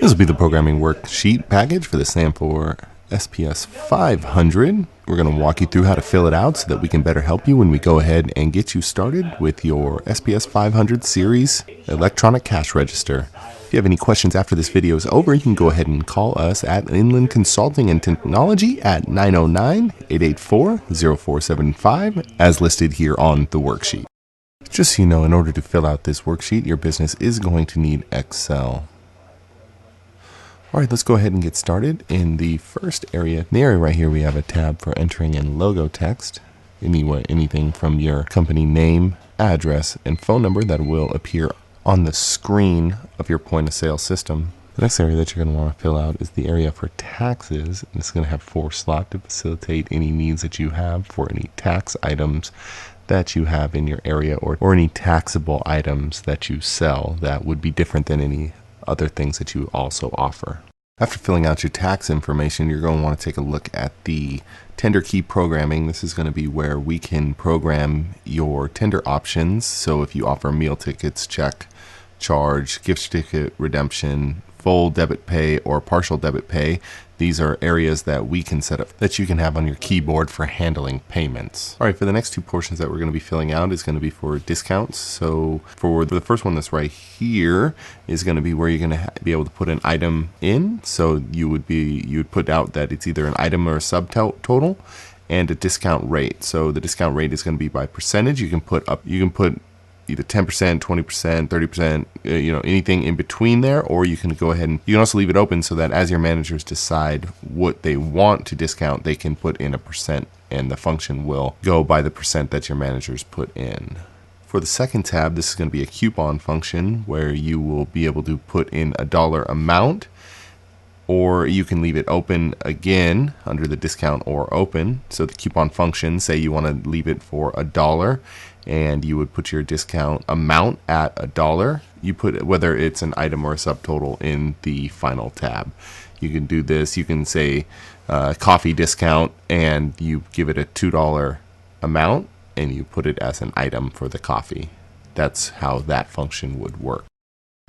This will be the programming worksheet package for the SAM for SPS 500. We're going to walk you through how to fill it out so that we can better help you when we go ahead and get you started with your SPS 500 series electronic cash register. If you have any questions after this video is over, you can go ahead and call us at Inland Consulting and Technology at 909-884-0475 as listed here on the worksheet. Just so you know, in order to fill out this worksheet, your business is going to need Excel. Alright, let's go ahead and get started. In the first area, the area right here, we have a tab for entering in logo text. Anything from your company name, address, and phone number that will appear on the screen of your point of sale system. The next area that you're going to want to fill out is the area for taxes. And it's going to have 4 slots to facilitate any needs that you have for any tax items that you have in your area or any taxable items that you sell that would be different than any other things that you also offer. After filling out your tax information, you're going to want to take a look at the tender key programming. This is going to be where we can program your tender options. So if you offer meal tickets, check, charge, gift certificate redemption, full debit pay, or partial debit pay, these are areas that we can set up that you can have on your keyboard for handling payments. All right, for the next 2 portions that we're going to be filling out is going to be for discounts. So for the first one that's right here is going to be where you're going to be able to put an item in. So you would put out that it's either an item or a subtotal and a discount rate. So the discount rate is going to be by percentage. You can put either 10%, 20%, 30%, anything in between there, or you can go ahead and you can also leave it open so that as your managers decide what they want to discount, they can put in a percent and the function will go by the percent that your managers put in. For the second tab, this is going to be a coupon function where you will be able to put in a dollar amount, or you can leave it open again under the discount or open. So the coupon function, say you want to leave it for $1 and you would put your discount amount at $1. You put whether it's an item or a subtotal in the final tab. You can do this. You can say coffee discount and you give it a $2 amount and you put it as an item for the coffee. That's how that function would work.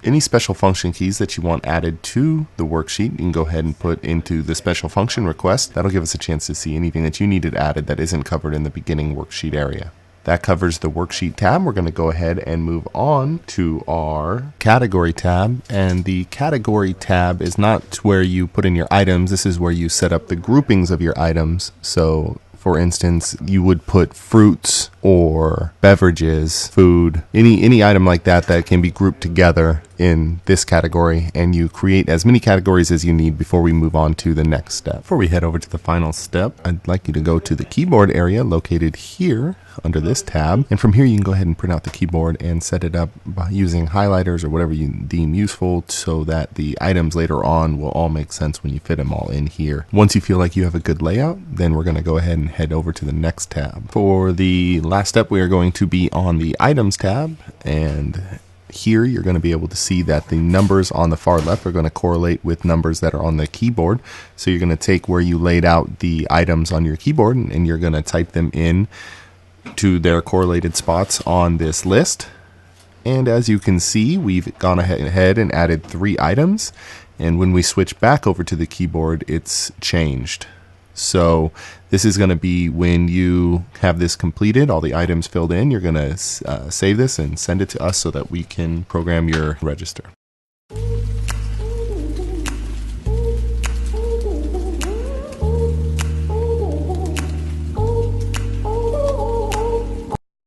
Any special function keys that you want added to the worksheet, you can go ahead and put into the special function request. That'll give us a chance to see anything that you needed added that isn't covered in the beginning worksheet area. That covers the worksheet tab. We're going to go ahead and move on to our category tab. And the category tab is not where you put in your items. This is where you set up the groupings of your items. So for instance, you would put fruits or beverages, food, any item like that that can be grouped together in this category, and you create as many categories as you need before we move on to the next step. Before we head over to the final step, I'd like you to go to the keyboard area located here under this tab, and from here you can go ahead and print out the keyboard and set it up by using highlighters or whatever you deem useful so that the items later on will all make sense when you fit them all in here. Once you feel like you have a good layout, then we're going to go ahead and head over to the next tab. For the last step, we are going to be on the items tab, and here you're going to be able to see that the numbers on the far left are going to correlate with numbers that are on the keyboard. So you're going to take where you laid out the items on your keyboard and you're going to type them in to their correlated spots on this list. And as you can see, we've gone ahead and added 3 items, and when we switch back over to the keyboard, it's changed. So this is going to be when you have this completed, all the items filled in, you're going to save this and send it to us so that we can program your register.